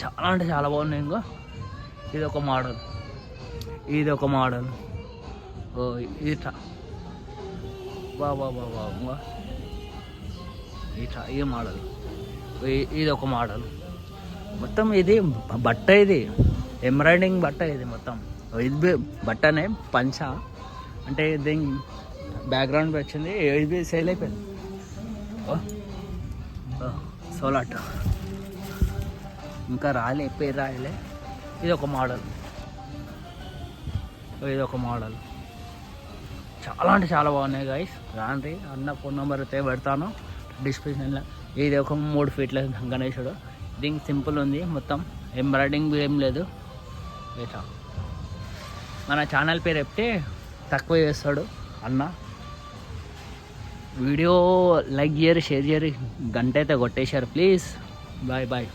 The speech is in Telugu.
చాలా అంటే చాలా బాగున్నాయి. ఇంకా ఇది ఒక మోడల్, ఇది ఒక మోడల్. ఓ ఇట్లా బాబా బాబా ఇంకా ఇట్లా ఈ మోడల్, ఇది ఒక మోడల్. మొత్తం ఇది బట్ట, ఇది ఎంబ్రాయిడింగ్ బట్ట, ఇది మొత్తం ఇది బట్టనే పంచ అంటే దీని బ్యాక్గ్రౌండ్ వచ్చింది. ఇది సేల్ అయిపోయింది. సోలాట్ ఇంకా రాలే, పేరు రాయలే. ఇది ఒక మోడల్, ఇది ఒక మోడల్. చాలా అంటే చాలా బాగున్నాయి గైస్. రాండి, అన్న ఫోన్ నెంబర్ అయితే పెడతాను డిస్క్రిప్షన్లో. ఇది ఒక 3 ఫీట్ల గణేశుడు. దీనికి సింపుల్ ఉంది, మొత్తం ఎంబ్రాయిడింగ్ ఏం లేదు. ఇట్లా మన ఛానల్ పేరు చెప్తే తక్కువ చేస్తాడు అన్న. వీడియో లైక్ చేయరు, షేర్ చేయరు, గంట అయితే కొట్టేశారు ప్లీజ్. Bye bye.